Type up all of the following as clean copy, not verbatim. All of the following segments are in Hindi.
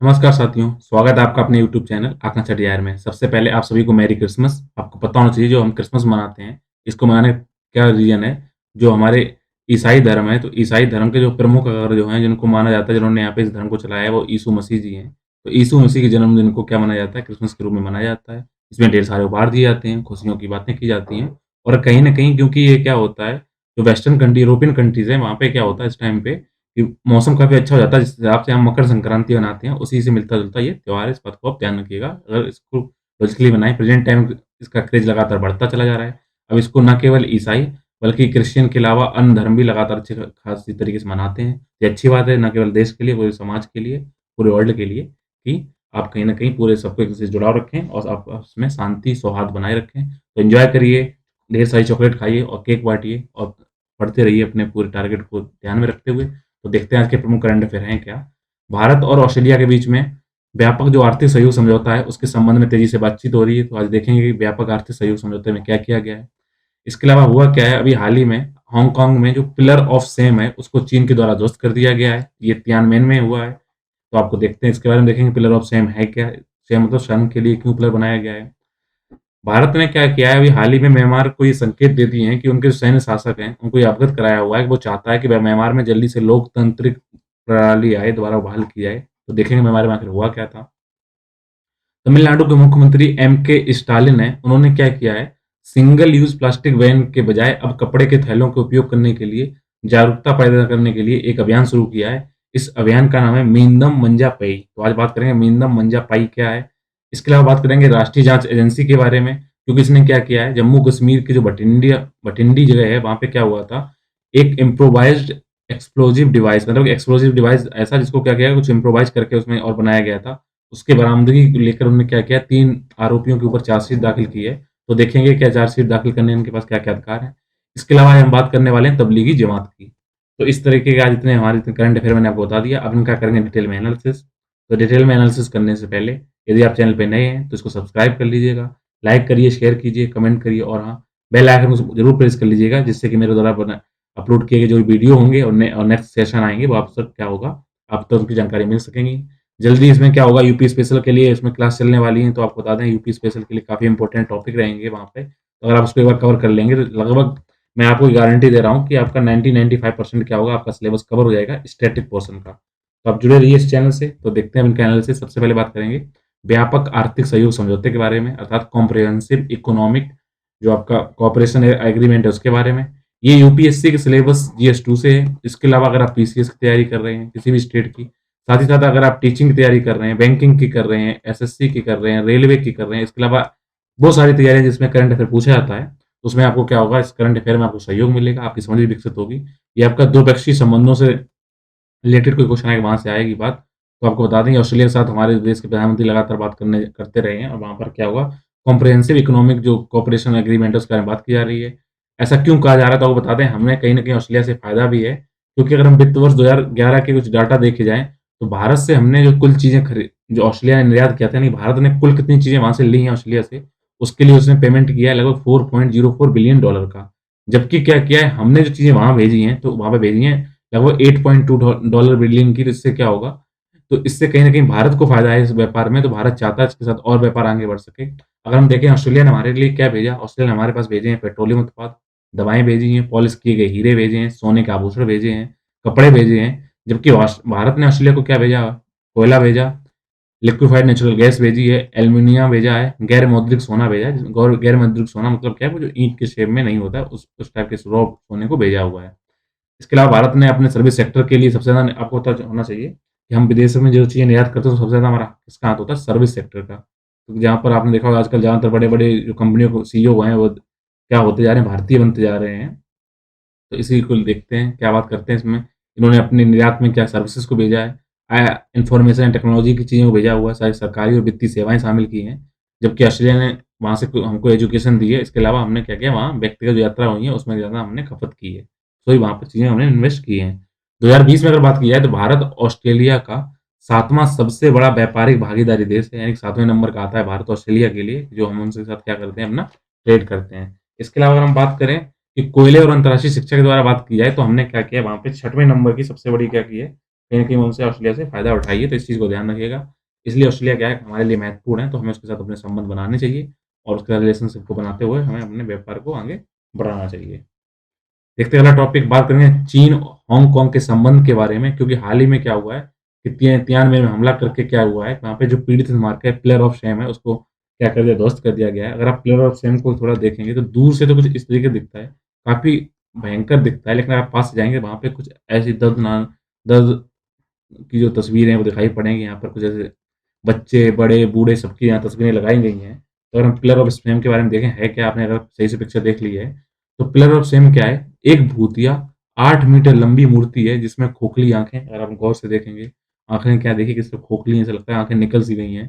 नमस्कार साथियों, स्वागत है आपका अपने यूट्यूब चैनल आकांक्षा डीआर में। सबसे पहले आप सभी को मैरी क्रिसमस। आपको पता होना चाहिए जो हम क्रिसमस मनाते हैं, इसको मनाने का क्या रीज़न है। जो हमारे ईसाई धर्म है, तो ईसाई धर्म के जो प्रमुख अगर जो हैं जिनको माना जाता है, जिन्होंने यहाँ पे इस धर्म को चलाया है वो यीशु मसीह जी हैं। तो यीशु मसीह के जन्मदिन को क्या मनाया जाता है, क्रिसमस के रूप में मनाया जाता है। इसमें ढेर सारे उपहार दिए जाते हैं, खुशियों की बातें की जाती हैं और कहीं न कहीं क्योंकि ये क्या होता है, जो वेस्टर्न कंट्री यूरोपियन कंट्रीज़ हैं, वहाँ पे क्या होता है इस टाइम पे कि मौसम काफ़ी अच्छा हो जाता है, जिस हिसाब से हम मकर संक्रांति मनाते हैं, उसी से मिलता-जुलता ये त्योहार है, इस बात को आप ध्यान रखिएगा। अगर इसको लॉजिकली बनाएँ, प्रेज़ेंट टाइम इसका क्रेज़ लगातार बढ़ता चला जा रहा है। अब इसको ना केवल ईसाई, बल्कि क्रिश्चियन के अलावा अन्य धर्म भी लगातार अच्छे ख खास तरीके से मनाते हैं। ये अच्छी बात है, ना केवल देश के लिए, पूरे समाज के लिए, पूरे वर्ल्ड के लिए कि आप कहीं न कहीं पूरे सबको एक-दूसरे से जुड़ाव रखें और आप आपस में शांति, सौहार्द बनाए रखें। तो एन्जॉय करिए, ढेर सारी चॉकलेट खाइए और केक बाँटिए और पढ़ते रहिए अपने पूरे टारगेट को ध्यान में रखते हुए। तो देखते हैं आज के प्रमुख करंट अफेयर हैं क्या? भारत और ऑस्ट्रेलिया के बीच में व्यापक जो आर्थिक सहयोग समझौता है, उसके संबंध में तेज़ी से बातचीत हो रही है। तो आज देखेंगे कि व्यापक आर्थिक सहयोग समझौते में क्या किया गया है। इसके अलावा हुआ क्या है, अभी हाल ही में हांगकांग में जो पिलर ऑफ सेम है, उसको चीन के द्वारा ध्वस्त कर दिया गया है। ये तियानमेन में हुआ है। तो आपको देखते हैं इसके बारे में देखेंगे पिलर ऑफ सेम है क्या? सेम मतलब शर्म के लिए क्यों पिलर बनाया गया है? भारत ने क्या किया है, अभी हाल ही में म्यांमार को ये संकेत दे दिए हैं कि उनके जो सैन्य शासक हैं, उनको ये अवगत कराया हुआ है कि वो चाहता है कि म्यांमार में जल्दी से लोकतांत्रिक प्रणाली आए, दोबारा बहाल की जाए। तो देखेंगे म्यांमार में आखिर हुआ क्या था? तमिलनाडु के मुख्यमंत्री एम.के. स्टालिन हैं, उन्होंने क्या किया है, सिंगल यूज़ प्लास्टिक बैन के बजाय अब कपड़े के थैलों का उपयोग करने के लिए जागरूकता पैदा करने के लिए एक अभियान शुरू किया है। इस अभियान का नाम है मींदम मंजा पई। तो आज बात करेंगे मींदम मंजा पाई क्या है? इसके अलावा बात करेंगे राष्ट्रीय जाँच एजेंसी के बारे में, क्योंकि इसने क्या किया है, जम्मू कश्मीर की जो भटिंडी जगह है, वहाँ पे क्या हुआ था, एक इम्प्रोवाइज़्ड एक्सप्लोजिव डिवाइस मतलब एक्सप्लोजिव डिवाइस ऐसा जिसको क्या किया, कुछ इम्प्रोवाइज़ करके उसमें और बनाया गया था। उसके बरामदगी को लेकर उन्होंने क्या किया, 3 आरोपियों के ऊपर चार्जशीट दाखिल की है। तो देखेंगे क्या चार्जशीट दाखिल करने इनके पास क्या-क्या अधिकार हैं। इसके अलावा हम बात करने वाले हैं तब्लीगी जमात की। तो इस तरीके के आज इतने हमारे इतने करंट अफेयर मैंने आपको बता दिया। अब इनका करेंगे डिटेल में एनालिसिस। तो डिटेल में एनालिसिस करने से पहले यदि आप चैनल पे नए हैं तो इसको सब्सक्राइब कर लीजिएगा, लाइक करिए, शेयर कीजिए, कमेंट करिए और हाँ, बेल आइकन को ज़रूर प्रेस कर लीजिएगा जिससे कि मेरे द्वारा अपलोड किए गए जो वीडियो होंगे और नेक्स्ट सेशन आएँगे वो आप तक क्या होगा, आप तक उनकी जानकारी मिल सकेंगी। जल्दी इसमें क्या होगा, यूपी स्पेशल के लिए इसमें क्लास चलने वाली है, तो आपको बता दें यूपी स्पेशल के लिए काफ़ी इंपॉर्टेंट टॉपिक रहेंगे वहाँ पे। तो अगर आप उसको एक बार कवर कर लेंगे तो लगभग मैं आपको गारंटी दे रहा हूँ कि आपका 90-95% क्या होगा, आपका सिलेबस कवर हो जाएगा स्टैटिक पोर्शन का। तो आप जुड़े रहिए इस चैनल से। तो देखते हैं अब इनका एनालिसिस। सबसे पहले बात करेंगे व्यापक आर्थिक सहयोग समझौते के बारे में, अर्थात कॉम्प्रिहेंसिव इकोनॉमिक जो आपका कोऑपरेशन एग्रीमेंट है उसके बारे में। ये यूपीएससी के सिलेबस जीएस 2 से है। इसके अलावा अगर आप पीसीएस की तैयारी कर रहे हैं किसी भी स्टेट की, साथ ही साथ अगर आप टीचिंग की तैयारी कर रहे हैं, बैंकिंग की कर रहे हैं, एसएससी की कर रहे हैं, रेलवे की कर रहे हैं, इसके अलावा बहुत सारी तैयारियाँ जिसमें करंट अफेयर पूछा जाता है, तो उसमें आपको क्या होगा, इस करंट अफेयर में आपको सहयोग मिलेगा, आपकी समझ भी विकसित होगी। ये आपका द्विपक्षीय संबंधों से रिलेटेड कोई क्वेश्चन आएगा, वहाँ से आएगी बात। तो आपको बता दें ऑस्ट्रेलिया के साथ हमारे देश के प्रधानमंत्री लगातार बात करते रहे हैं और वहाँ पर क्या हुआ, कॉम्प्रिहेंसिव इकोनॉमिक जो कोऑपरेशन एग्रीमेंट है उसके बारे में बात की जा रही है। ऐसा क्यों कहा जा रहा है, तो आपको बता दें हमें कहीं न कहीं ऑस्ट्रेलिया से फ़ायदा भी है, क्योंकि अगर हम वित्त वर्ष 2011 के कुछ डाटा देखे जाएँ, तो भारत से हमने जो कुल चीज़ें जो ऑस्ट्रेलिया ने निर्यात किया था, यानी भारत ने कुल कितनी चीज़ें वहाँ से ली हैं ऑस्ट्रेलिया से, उसके लिए उसने पेमेंट किया है लगभग $4.04 बिलियन का। जबकि क्या किया है, हमने जो चीज़ें वहाँ भेजी हैं, तो वहाँ पे भेजी हैं लगभग 8.2 डॉलर बिलियन की। तो इससे क्या होगा, तो इससे कहीं न कहीं भारत को फ़ायदा है इस व्यापार में, तो भारत चाहता है इसके साथ और व्यापार आगे बढ़ सके। अगर हम देखें ऑस्ट्रेलिया ने हमारे लिए क्या भेजा, ऑस्ट्रेलिया ने हमारे पास भेजे हैं पेट्रोलियम उत्पाद, दवाएँ भेजी हैं, पॉलिश किए गए हीरे भेजे हैं, सोने के आभूषण भेजे हैं, कपड़े भेजे हैं। जबकि भारत ने ऑस्ट्रेलिया को क्या भेजा, कोयला भेजा, लिक्विफाइड नेचुरल गैस भेजी है, एल्यूमीनियम भेजा है, गैर मौद्रिक सोना भेजा है। गैर मौद्रिक सोना मतलब क्या है, वो जो ईंट के शेप में नहीं होता है, उस टाइप के रॉ सोने को भेजा हुआ है। इसके अलावा भारत ने अपने सर्विस सेक्टर के लिए सबसे ज़्यादा, आपको पता होना चाहिए कि हम विदेशों में जो चीज़ें निर्यात करते हैं, तो सबसे ज़्यादा हमारा किसका हाथ होता है, सर्विस सेक्टर का। क्योंकि जहाँ पर आपने देखा होगा आजकल ज़्यादातर बड़े-बड़े जो कंपनियों को सीईओ हैं, वो क्या होते जा रहे हैं, भारतीय बनते जा रहे हैं। तो इसी को देखते हैं, क्या बात करते हैं इसमें। इन्होंने अपने निर्यात में क्या सर्विसेज़ को भेजा है, इन्फॉर्मेशन एंड टेक्नोलॉजी की चीज़ों को भेजा हुआ है, सारी सरकारी और वित्तीय सेवाएँ शामिल की हैं। जबकि ऑस्ट्रेलिया ने वहाँ से हमको एजुकेशन दी है। इसके अलावा हमने क्या किया, वहाँ व्यक्तिगत जो यात्रा हुई है, उसमें ज़्यादा हमने खपत की है। तो वहाँ पे चीज़ें हमने इन्वेस्ट की हैं। 2020 में अगर बात की जाए, तो भारत ऑस्ट्रेलिया का 7वां सबसे बड़ा व्यापारिक भागीदारी देश है, यानी 7वें नंबर का आता है भारत ऑस्ट्रेलिया के लिए, जो हम उनके साथ क्या करते हैं, अपना ट्रेड करते हैं। इसके अलावा अगर हम बात करें कि कोयले और अंतर्राष्ट्रीय शिक्षा के द्वारा बात की जाए, तो हमने क्या किया, वहाँ पे 6वें नंबर की सबसे बड़ी क्या की है, कहीं न कहीं उनसे ऑस्ट्रेलिया से फ़ायदा उठाइए, तो इस चीज़ को ध्यान रखिएगा। इसलिए ऑस्ट्रेलिया क्या है हमारे लिए महत्वपूर्ण है, तो हमें उसके साथ अपने संबंध बनाने चाहिए और उसके साथ रिलेशनशिप को बनाते हुए हमें अपने व्यापार को आगे बढ़ाना चाहिए। देखते हैं अगला टॉपिक बात करेंगे चीन हांगकांग के संबंध के बारे में क्योंकि हाल ही में क्या हुआ है कि तियानवे में हमला करके क्या हुआ है वहाँ पे जो पीड़ित मार्क है प्लेयर ऑफ शेम है उसको क्या कर दिया ध्वस्त कर दिया गया है। अगर आप प्लेयर ऑफ शेम को थोड़ा देखेंगे तो दूर से तो कुछ इस तरीके दिखता है, काफ़ी भयंकर दिखता है लेकिन अगर आप पास से जाएँगे वहाँ पे कुछ ऐसी दर्द की जो तस्वीरें हैं वो दिखाई पड़ेंगी। यहाँ पर कुछ ऐसे बच्चे, बड़े, बूढ़े सबकी यहाँ तस्वीरें लगाई गई हैं। तो अगर हम पिलर ऑफ सेम के बारे में देखें है क्या आपने अगर सही से पिक्चर देख ली है, तो पिलर ऑफ सेम क्या है? एक भूतिया 8 मीटर लंबी मूर्ति है जिसमें खोखली आँखें अगर आप गौर से देखेंगे, आँखें क्या देखिए किस तरह खोखली हैं, ऐसा लगता है आँखें निकल सी गई हैं।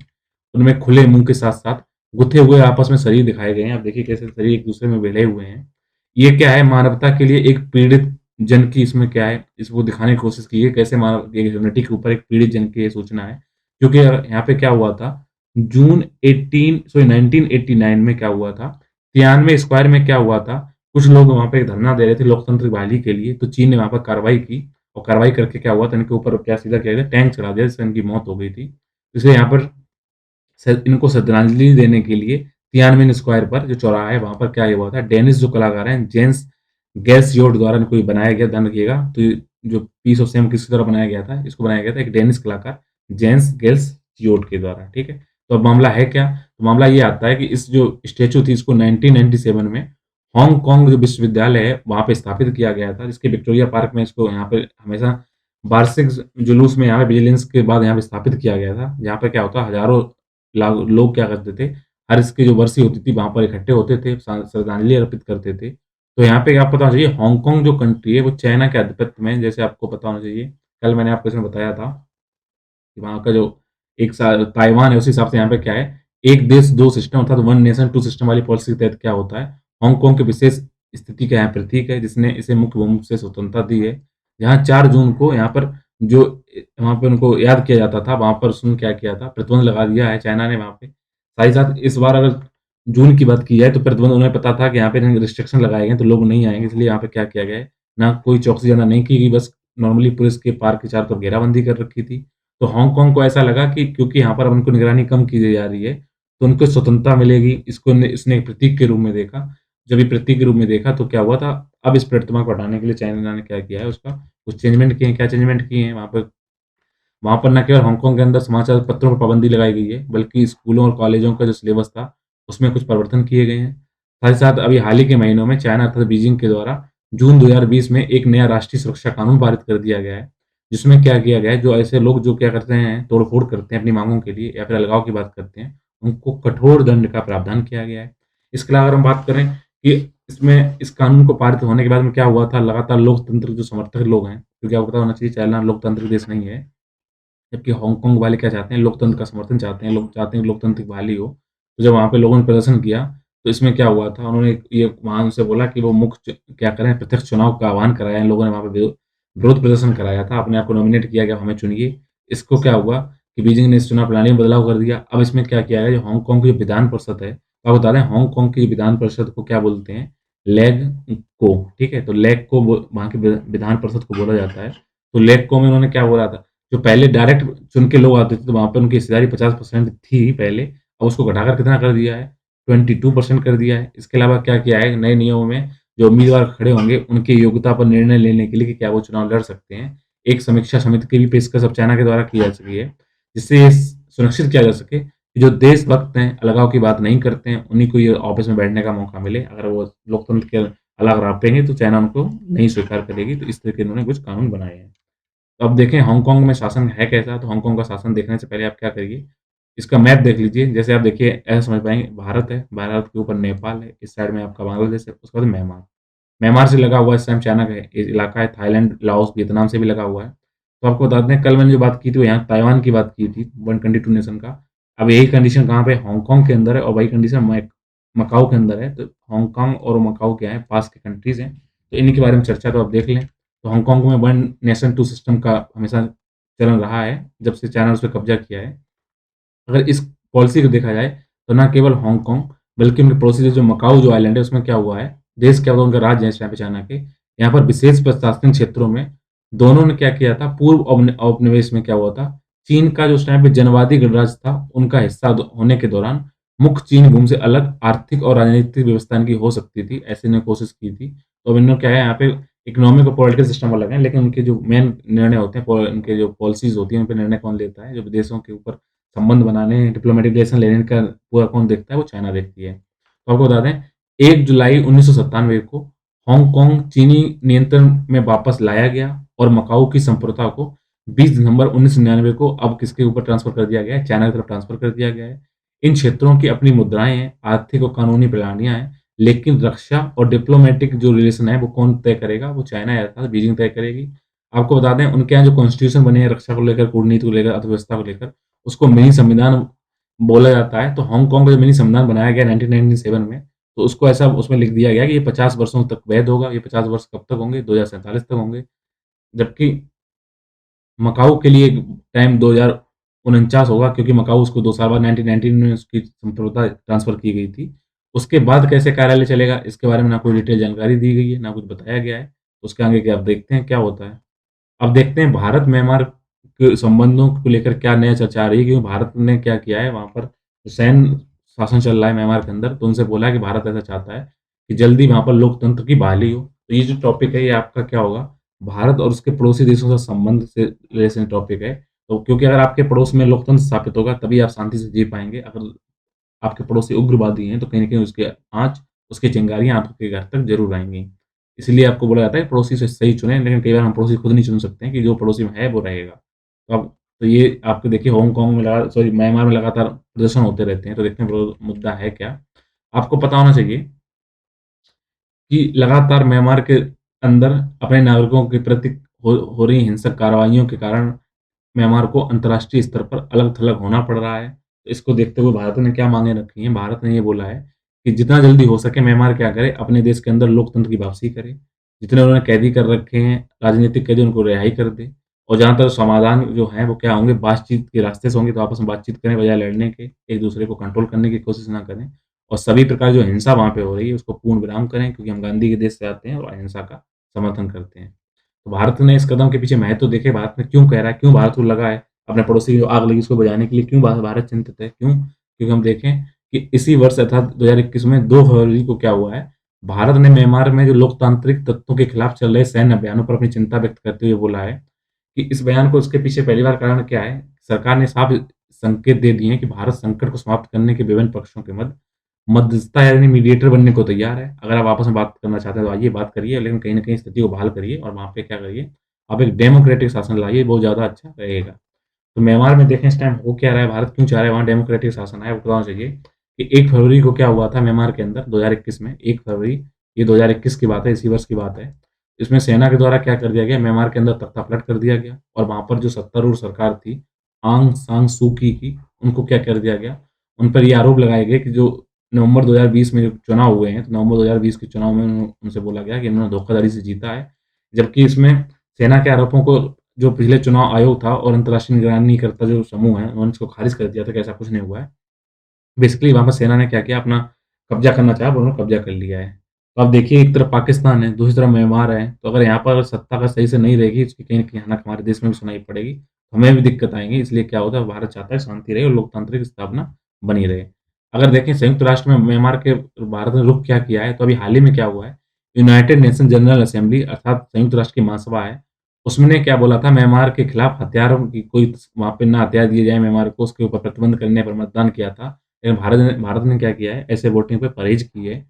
उनमें खुले मुँह के साथ-साथ गुथे हुए आपस में शरीर दिखाए गए हैं। आप देखिए कैसे शरीर एक-दूसरे में मिले हुए हैं। ये क्या है मानवता के लिए एक पीड़ित जन की इसमें क्या है, इसको दिखाने की कोशिश की है, कैसे मानव ये ह्यूमैनिटी के ऊपर एक पीड़ित जन की ये सूचना है। क्योंकि यहाँ पे क्या हुआ था, जून 1989 में क्या हुआ था, तियानवे स्क्वायर में क्या हुआ था, कुछ लोग वहाँ पे धरना दे रहे थे लोकतंत्र की बहाली के लिए, तो चीन ने वहाँ पर कार्रवाई की और कार्रवाई करके क्या हुआ था, इनके ऊपर क्या सीधा किया गया, टैंक चला दिया, जिससे इनकी मौत हो गई थी। इसलिए यहाँ पर इनको श्रद्धांजलि देने के लिए तियानवे स्क्वायर पर जो चौराहा है वहाँ पर क्या हुआ था, डेनिस जो कलाकार हैं, जेन्स गैसियोड द्वारा इनको ये बनाया गया, ध्यान रखिएगा। तो ये जो पीस ऑफ सेम किसके द्वारा बनाया गया था, इसको बनाया गया था एक डेनिश कलाकार जेन्स गेल्सियोड के द्वारा, ठीक है? तो अब मामला है क्या? तो मामला ये आता है कि इस जो स्टैच्यू थी इसको 1997 में हांगकांग जो विश्वविद्यालय है, वहाँ पे स्थापित किया गया था, जिसके विक्टोरिया पार्क में इसको यहाँ पे हमेशा वार्षिक जुलूस में यहाँ पे विजिलेंस के बाद यहाँ पे स्थापित किया गया था। जहाँ पे क्या होता है हज़ारों लोग क्या करते थे, हर इसकी जो बरसी होती थी वहाँ पर इकट्ठे होते थे, श्रद्धांजलि अर्पित करते थे। तो यहाँ पे आप पता होना चाहिए हांगकांग जो कंट्री है वो चाइना के आधिपत्य में जैसे आपको पता होना चाहिए, कल मैंने आपको इसमें बताया था कि वहाँ का जो एक सा ताइवान है उस हिसाब से यहाँ पे क्या है, एक देश दो सिस्टम अर्थात वन नेशन टू सिस्टम वाली पॉलिसी के तहत क्या होता है, हांगकांग की विशेष स्थिति का यहाँ प्रतीक है जिसने इसे मुख्य भूमि से स्वतंत्रता दी है। जहाँ 4 जून को यहाँ पर जो वहाँ पे उनको याद किया जाता था, वहाँ पर उसने क्या किया था, प्रतिबंध लगा दिया है चाइना ने वहाँ पे। साथ ही साथ इस बार अगर जून की बात की जाए तो प्रतिबंध उन्हें पता था कि यहाँ पे रिस्ट्रिक्शन लगाए गए हैं तो लोग नहीं आएँगे इसलिए यहाँ पे क्या किया गया है, ना कोई चौकसी ज़्यादा नहीं की गई, बस नॉर्मली पुलिस के पार्क के चारों तरफ घेराबंदी कर रखी थी। तो हांगकांग को ऐसा लगा कि क्योंकि यहाँ पर अब उनको निगरानी कम की जा रही है, तो उनको स्वतंत्रता मिलेगी, इसने एक प्रतीक के रूप में देखा। जब ये प्रतीक के रूप में देखा तो क्या हुआ था, अब इस प्रतिमा को हटाने के लिए चाइना ने क्या किया है उसका कुछ चेंजमेंट किए हैं, क्या चेंजमेंट किए हैं वहाँ पर न केवल हांगकांग के अंदर समाचार पत्रों पर पाबंदी लगाई गई है, बल्कि स्कूलों और कॉलेजों का जो सिलेबस था, उसमें कुछ परिवर्तन किए गए हैं। साथ ही साथ अभी हाल ही के महीनों में चाइना अर्थात बीजिंग के द्वारा जून 2020 में एक नया राष्ट्रीय सुरक्षा कानून पारित कर दिया गया है, जिसमें क्या किया गया है, जो ऐसे लोग जो क्या करते हैं, तोड़-फोड़ करते हैं अपनी माँगों के लिए या फिर अलगाव की बात करते हैं, उनको कठोर दंड का प्रावधान किया गया है। इसके अलावा अगर हम बात करें कि इसमें इस कानून को पारित होने के बाद में क्या हुआ था, लगातार लोकतंत्र जो समर्थक लोग हैं, क्योंकि आपको पता होना चाहिए चाइना लोकतांत्रिक देश नहीं है। जबकि हांगकांग वाले क्या चाहते हैं, लोकतंत्र का समर्थन चाहते हैं, लोग चाहते हैं कि लोकतंत्र की बहाली हो। तो जब वहाँ पे लोगों ने प्रदर्शन किया, तो इसमें क्या हुआ था, उन्होंने ये वहाँ उनसे बोला कि वो मुख्य क्या करें, प्रत्यक्ष चुनाव का आह्वान कराया। इन लोगों ने वहाँ पे विरोध प्रदर्शन कराया था, अपने आप को नॉमिनेट किया कि आप हमें चुनिए। इसको क्या हुआ कि बीजिंग ने इस चुनाव प्रणाली में बदलाव कर दिया। अब इसमें क्या किया गया, जो हांगकांग की जो विधान परिषद है, तो आपको बता दें हांगकांग की विधान परिषद को क्या बोलते हैं, लेग को, ठीक है? तो लेग को वहाँ की विधान परिषद को बोला जाता है। तो लेग को में उन्होंने क्या बोला था, जो पहले डायरेक्ट चुन के लोग आते थे, तो वहाँ पे उनकी हिस्सेदारी 50% थी पहले, अब उसको घटाकर कितना कर दिया है, 22% कर दिया है। इसके अलावा क्या किया है, नए नियमों में जो उम्मीदवार खड़े होंगे, उनकी योग्यता पर निर्णय लेने के लिए कि क्या वो चुनाव लड़ सकते हैं, एक समीक्षा समिति की भी पेशकश अब चाइना के द्वारा की जा सकी है, जिससे ये सुनिश्चित किया जा सके कि जो देशभक्त हैं, अलगाव की बात नहीं करते हैं, उन्हीं को ये ऑफिस में बैठने का मौका मिले। अगर वो लोकतंत्र के अलग रापेंगे, तो चाइना उनको नहीं स्वीकार करेगी। तो इस तरह के इन्होंने कुछ कानून बनाए हैं। तो अब देखें हांगकांग में शासन है कैसा, तो हांगकांग का शासन देखने से पहले आप क्या करिए, इसका मैप देख लीजिए। जैसे आप देखिए ऐसा समझ पाएँगे भारत है, भारत के ऊपर नेपाल है, इस साइड में आपका बांग्लादेश है, उसके बाद म्यांमार। म्यांमार से लगा हुआ है इस टाइम चाइना का इलाका है, थाईलैंड, लाओस, वियतनाम से भी लगा हुआ है। तो आपको बता दें कल मैंने जो बात की थी वो यहाँ ताइवान की बात की थी, 122 नेशन का। अब यही कंडीशन कहाँ पे हांगकांग के अंदर है और वही कंडीशन मकाओ के अंदर है। तो हांगकांग और मकाओ क्या है, पास के कंट्रीज़ हैं। तो इन्हीं के बारे में चर्चा तो आप देख लें। तो हांगकांग में वन नेशन टू सिस्टम का हमेशा चलन रहा है, जब से चाइना ने उस पे कब्ज़ा किया है। अगर इस पॉलिसी को देखा जाए, तो ना केवल हांगकांग बल्कि उनके पड़ोसी देश जो मकाओ जो आइलैंड है, उसमें क्या हुआ है, देश क्या हुआ उनका राज्य है इस टाइम पे चाइना के, यहाँ पर विशेष प्रशासनिक क्षेत्रों में दोनों ने क्या किया था, पूर्व औपनिवेश में क्या हुआ था, चीन का जो उस टाइम पे जनवादी गणराज्य था, उनका हिस्सा होने के दौरान मुक्त चीन भूमि से अलग आर्थिक और राजनीतिक व्यवस्था इनकी हो सकती थी, ऐसे इन्होंने कोशिश की थी। तो अब इन्होंने क्या है, यहाँ पे इकोनॉमिक और पॉलिटिकल सिस्टम अलग है, लेकिन उनके जो मेन निर्णय होते हैं, उनके जो पॉलिसीज़ होती हैं, उन पे निर्णय कौन लेता है, जो विदेशों के ऊपर संबंध बनाने, डिप्लोमेटिक रिलेशन लेने का पूरा कौन देखता है, वो चाइना देखती है। तो आपको बता दें, 1 जुलाई 1997 को हांगकांग चीनी नियंत्रण में वापस लाया गया और मकाऊ की संप्रभुता को 20 दिसंबर 1999 को अब किसके ऊपर ट्रांसफर कर दिया गया है, चाइना की तरफ ट्रांसफर कर दिया गया है। इन क्षेत्रों की अपनी मुद्राएं हैं, आर्थिक और कानूनी प्रणालियां हैं, लेकिन रक्षा और डिप्लोमेटिक जो रिलेशन है वो कौन तय करेगा, वो चाइना अर्थात बीजिंग तय करेगी। आपको बता दें, उनके यहाँ जो कॉन्स्टिट्यूशन बने हैं रक्षा को लेकर, कूटनीति को लेकर, अर्थव्यवस्था को लेकर, उसको मिनी संविधान बोला जाता है। तो हांगकांग का जो मिनी संविधान बनाया गया 1997 में, तो उसको ऐसा उसमें लिख दिया गया कि ये 50 वर्षों तक वैध होगा। ये 50 वर्ष कब तक होंगे? 2047 तक होंगे। जबकि मकाऊ के लिए टाइम 2049 होगा, क्योंकि मकाऊ उसको 2 साल बाद 1919 में उसकी संप्रभुता ट्रांसफ़र की गई थी। उसके बाद कैसे कार्यालय चलेगा, इसके बारे में ना कोई डिटेल जानकारी दी गई है, ना कुछ बताया गया है। उसके आगे क्या, अब देखते हैं क्या होता है। अब देखते हैं भारत-म्यांमार के संबंधों को लेकर क्या नया चर्चा आ रही है, क्योंकि भारत ने क्या किया है, वहाँ पर सैन्य शासन चल रहा है म्यांमार के अंदर, तो उनसे बोला है कि भारत ऐसा चाहता है कि जल्दी वहाँ पर लोकतंत्र की बहाली हो। तो ये जो टॉपिक है, ये आपका क्या होगा, भारत और उसके पड़ोसी देशों से संबंध से रिलेशन टॉपिक है। तो क्योंकि अगर आपके पड़ोस में लोकतंत्र स्थापित होगा, तभी आप शांति से जी पाएँगे। अगर आपके पड़ोसी उग्रवादी हैं, तो कहीं न कहीं उसकी आँच, उसकी चिंगारियाँ आपके घर तक ज़रूर आएँगी। इसलिए आपको बोला जाता है, पड़ोसी से सही चुनें, लेकिन कई बार हम पड़ोसी खुद नहीं चुन सकते हैं कि जो पड़ोसी में है, वो रहेगा। तो अब तो ये आपको देखिए, हांगकांग में म्यांमार में लगातार प्रदर्शन होते रहते हैं, तो देखते हैं मुद्दा है क्या? आपको पता होना चाहिए कि लगातार म्यांमार के अंदर अपने नागरिकों के प्रति हो रही हिंसक कार्रवाइयों के कारण म्यांमार को अंतर्राष्ट्रीय स्तर पर अलग-थलग होना पड़ रहा है। तो इसको देखते हुए भारत ने क्या माँगें रखी हैं, भारत ने ये बोला है कि जितना जल्दी हो सके म्यांमार क्या करे, अपने देश के अंदर लोकतंत्र की वापसी करे। जितने उन्होंने कैदी कर रखे हैं, राजनीतिक कैदी, उनको रिहाई कर दे। और जहाँ तक समाधान जो है वो क्या होंगे, बातचीत के रास्ते से होंगे, तो आपस में बातचीत करें बजाय लड़ने के, एक-दूसरे को कंट्रोल करने की कोशिश ना करें। और सभी प्रकार जो हिंसा वहाँ पे हो रही है, उसको पूर्ण विराम करें, क्योंकि हम गांधी के देश से आते हैं और अहिंसा का समर्थन करते हैं। तो भारत ने इस कदम के पीछे महत्व देखे, भारत में क्यों कह रहा है, क्यों भारत को लगा है अपने पड़ोसी की जो आग लगी उसको बुझाने के लिए, क्यों भारत चिंतित है, क्यों? क्योंकि हम देखें कि इसी वर्ष अर्थात 2021 में 2 फरवरी को क्या हुआ है, भारत ने म्यांमार में जो लोकतांत्रिक तत्वों के खिलाफ चल रहे सैन्य अभियानों पर अपनी चिंता व्यक्त करते हुए बोला है कि इस बयान को, उसके पीछे पहली बार कारण क्या है, सरकार ने साफ संकेत दे दिए हैं कि भारत संकट को समाप्त करने के विभिन्न पक्षों के मध्य मध्यस्थता यानी मीडिएटर बनने को तैयार है। अगर आप आपस में बात करना चाहते हैं तो आइए बात करिए, लेकिन कहीं न कहीं स्थिति को बहाल करिए और वहाँ पे क्या करिए, आप एक डेमोक्रेटिक शासन लाइए, बहुत ज़्यादा अच्छा रहेगा। तो म्यांमार में देखें इस टाइम हो क्या रहा है, भारत क्यों चाह रहा है वहाँ डेमोक्रेटिक शासन आए, वो बताना चाहिए कि 1 फरवरी को क्या हुआ था म्यांमार के अंदर 2021 में, 1 फरवरी, ये 2021 की बात है, इसी वर्ष की बात है। इसमें सेना के द्वारा क्या कर दिया गया, म्यांमार के अंदर तख्तापलट कर दिया गया और वहाँ पर जो सत्तारूढ़ सरकार थी, आंग सान सू की, उनको क्या कर दिया गया, उन पर ये आरोप लगाए गए कि जो नवंबर 2020 में जो चुनाव हुए हैं, तो नवंबर 2020 के चुनाव में उनसे बोला गया कि इन्होंने धोखाधड़ी से जीता है। जबकि इसमें सेना के आरोपों को जो पिछले चुनाव आयोग था और अंतर्राष्ट्रीय निगरानीकर्ता जो समूह है, उन्होंने इसको खारिज कर दिया था कि ऐसा कुछ नहीं हुआ है। बेसिकली वहाँ पर सेना ने क्या किया, अपना कब्ज़ा करना चाहा, उन्होंने कब्ज़ा कर लिया है। तो अब देखिए, एक तरफ पाकिस्तान है, दूसरी तरफ म्यांमार है, तो अगर यहाँ पर सत्ता अगर सही से नहीं रहेगी, इसकी कहीं न कहीं हालाँकि हमारे देश में भी सुनाई पड़ेगी, हमें भी दिक्कत आएँगी। इसलिए क्या होता है, भारत चाहता है शांति रहे और लोकतांत्रिक स्थापना बनी रहे। अगर देखें संयुक्त राष्ट्र में म्यांमार के भारत ने रुख क्या किया है, तो अभी हाल ही में क्या हुआ है, यूनाइटेड नेशन जनरल असेंबली अर्थात संयुक्त राष्ट्र की महासभा है, उसने क्या बोला था, म्यांमार के खिलाफ हथियारों की कोई वहाँ पे ना हथियार दिए जाएँ म्यांमार को, उसके ऊपर प्रतिबंध करने पर मतदान किया था। लेकिन भारत ने क्या किया है, ऐसे वोटिंग पे परहेज की है,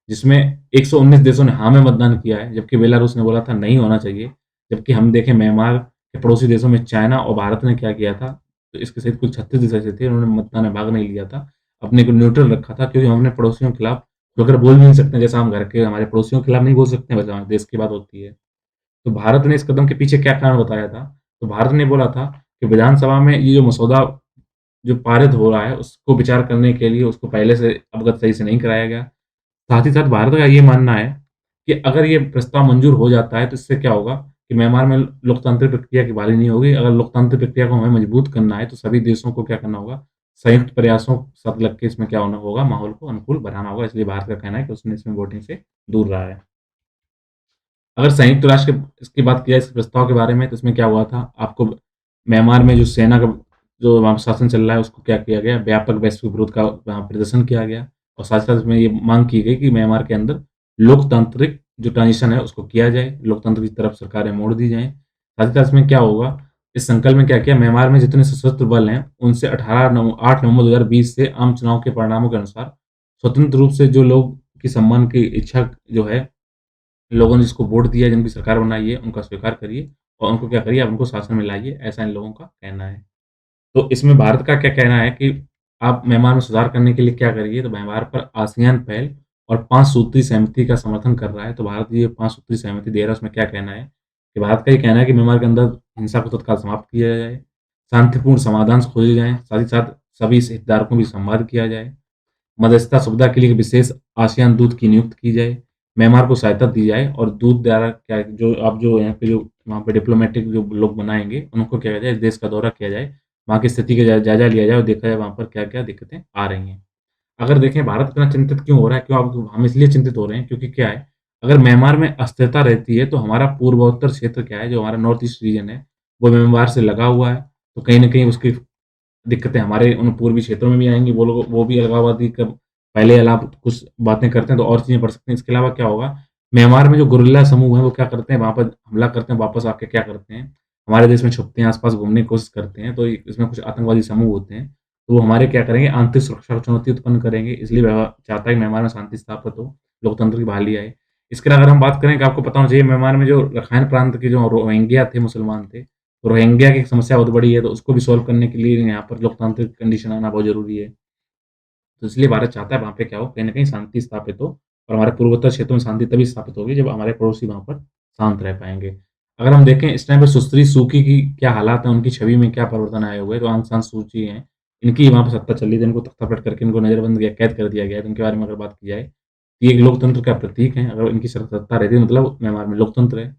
जिसमें 119 देशों ने हाँ में मतदान किया है, जबकि बेलारूस ने बोला था नहीं होना चाहिए। जबकि हम देखें म्यांमार के पड़ोसी देशों में चाइना और भारत ने क्या किया था, तो इसके सहित कुल 36 देश ऐसे थे, उन्होंने मतदान में भाग नहीं लिया था, अपने को न्यूट्रल रखा था, क्योंकि हम अपने पड़ोसियों के खिलाफ खुलकर बोल भी नहीं सकते, जैसा हम घर के हमारे पड़ोसियों के खिलाफ नहीं बोल सकते, वैसे हमारे देश की बात होती है। तो भारत ने इस कदम के पीछे क्या कारण बताया था? तो भारत ने बोला था कि विधानसभा में ये जो मसौदा जो पारित हो रहा है, उसको विचार करने के लिए उसको पहले से अवगत सही से नहीं कराया गया। साथ ही साथ भारत का ये मानना है कि अगर ये प्रस्ताव मंजूर हो जाता है, तो इससे क्या होगा कि म्यांमार में लोकतांत्रिक प्रक्रिया की बहाली नहीं होगी। अगर लोकतांत्रिक प्रक्रिया को हमें मजबूत करना है, तो सभी देशों को क्या करना होगा, संयुक्त प्रयासों के साथ लग के इसमें क्या होना होगा, माहौल को अनुकूल बनाना होगा। इसलिए भारत का कहना है कि उसने इसमें वोटिंग से दूर रहा है। अगर संयुक्त राष्ट्र के इसकी बात की जाए इस प्रस्ताव के बारे में, तो इसमें क्या हुआ था, आपको म्यांमार में जो सेना का जो वहाँ शासन चल रहा है, उसको क्या किया गया, व्यापक वैश्विक विरोध का वहाँ प्रदर्शन किया गया और साथ-साथ इसमें ये माँग की गई कि म्यांमार के अंदर लोकतांत्रिक जो ट्रांज़िशन है, उसको किया जाए, लोकतंत्र की तरफ सरकारें मोड़ दी जाएँ। साथ ही साथ इसमें क्या होगा, इस संकल्प में क्या किया, म्यांमार में जितने सशस्त्र बल हैं, उनसे 8 नवंबर 2020 से आम चुनाव के परिणामों के अनुसार स्वतंत्र रूप से जो लोग की सम्मान की इच्छा जो है, लोगों ने जिसको वोट दिया, जिनकी सरकार बनाई है, उनका स्वीकार करिए और उनको क्या करिए, आप उनको शासन में लाइए, ऐसा इन लोगों का कहना है। तो इसमें भारत का क्या कहना है कि आप म्यांमार में सुधार करने के लिए क्या करिए, तो म्यांमार पर आसियान पहल और 5 सूत्री सहमति का समर्थन कर रहा है। तो भारत ये 5 सूत्री सहमति दे रहा है, उसमें क्या कहना है कि भारत का ये कहना है कि म्यांमार के अंदर हिंसा को तत्काल समाप्त किया जाए, शांतिपूर्ण समाधान खोजे जाएँ, साथ ही साथ सभी हितधारकों की संवाद किया जाए। मध्यस्थता सुविधा के लिए विशेष आसियान दूत की नियुक्ति की जाए, म्यांमार को सहायता दी जाए और दूत द्वारा क्या जो आप जो यहाँ पे जो वहाँ पे डिप्लोमैटिक जो लोग बनाएँगे, उनको क्या किया जाए, देश का दौरा किया जाए, वहाँ की स्थिति का जायज़ा लिया जाए और देखा जाए वहाँ पर क्या-क्या दिक्कतें आ रही हैं। अगर देखें भारत इतना चिंतित क्यों हो रहा है, क्यों अब हम इसलिए चिंतित हो रहे हैं क्योंकि क्या है, अगर म्यांमार में अस्थिरता रहती है, तो हमारा पूर्वोत्तर क्षेत्र क्या है, जो हमारा नॉर्थ ईस्ट रीजन है, वो म्यांमार से लगा हुआ है, तो कहीं न कहीं उसकी दिक्कतें हमारे उन पूर्वी क्षेत्रों में भी आएँगी, वो भी अलगाववादी कब पहले अलाप कुछ बातें करते हैं, तो और चीज़ें बढ़ सकती हैं। इसके अलावा क्या होगा, म्यांमार में जो गुरिल्ला समूह हैं, वो क्या करते हैं, वहाँ पर हमला करते हैं, वापस आके क्या करते हैं, हमारे देश में छुपते हैं, आस-पास घूमने की कोशिश करते हैं, तो इसमें कुछ आतंकवादी समूह होते हैं, तो वो हमारे क्या करेंगे, आंतरिक सुरक्षा को चुनौती उत्पन्न करेंगे, इसलिए वह चाहता है कि म्यांमार में शांति स्थापित हो, लोकतंत्र की बहाली आए। इसके अलावा अगर हम बात करें कि आपको पता होना चाहिए, म्यांमार में जो रखाइन प्रांत के जो रोहिंग्या थे, मुसलमान थे, रोहिंग्या की एक समस्या बहुत बड़ी है, तो उसको भी सॉल्व करने के लिए यहाँ पर लोकतांत्रिक कंडीशन आना बहुत ज़रूरी है। तो इसलिए भारत चाहता है वहाँ पे क्या हो, कहीं न कहीं शांति स्थापित हो और हमारे पूर्वोत्तर क्षेत्रों में शांति तभी स्थापित होगी जब हमारे पड़ोसी वहाँ पर शांत रह पाएँगे। अगर हम देखें इस टाइम पे सुश्री सूकी की क्या हालात हैं, उनकी छवि में क्या परिवर्तन आए हुए हैं, तो आंग सान सू की हैं, इनकी वहाँ पे सत्ता चल रही थी, इनको तख्तापलट करके इनको नज़रबंद किया, कैद कर दिया गया है, तो इनके बारे में अगर बात की जाए, ये एक लोकतंत्र का प्रतीक हैं, अगर इनकी सत्ता रहती है मतलब म्यांमार में लोकतंत्र है।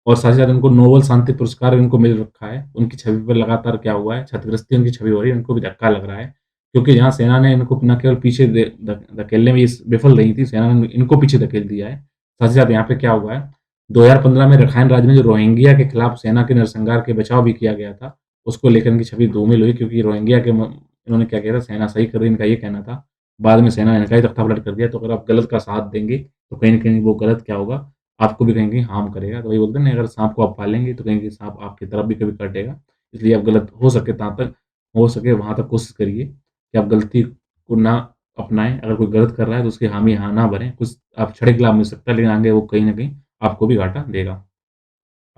और साथ ही साथ उनको नोबेल शांति पुरस्कार इनको मिल रखा है। उनकी छवि पर लगातार क्या हुआ है, छात्रग्रस्ती उनकी छवि हो रही है, उनको भी धक्का लग रहा है। क्योंकि जहाँ सेना ने इनको न केवल पीछे दे ध धकेलने में ये विफल रही थी, सेना ने इनको पीछे धकेल दिया है। साथ ही साथ यहाँ पे क्या हुआ है, 2015 में रखाइन राज्य में जो रोहिंग्या के खिलाफ सेना के नरसंहार के बचाव भी किया गया था, उसको लेकर इनकी छवि धूमिल हुई क्योंकि रोहिंग्या के म इन्होंने क्या किया था, सेना सही कर रही है, इनका ये कहना था। बाद में सेना ने इनका ही तख्तापलट कर दिया, तो अगर आप गलत का साथ देंगे, तो कहीं न कहीं वो गलत क्या होगा, आपको भी कहीं न कहीं हार्म करेगा। तो वही बोलते हैं ना, अगर साँप को आप पालेंगे तो कहीं न कहीं साँप आपकी तरफ भी कभी काटेगा। इसलिए आप गलत हो सके वहाँ तक कोशिश करिए कि आप गलती को ना अपनाएँ। अगर कोई गलत कर रहा है तो उसकी हामी हाँ ना भरें। कुछ आप क्षणिक लाभ मिल सकता है लेकिन आगे वो कहीं न कहीं आपको भी घाटा देगा।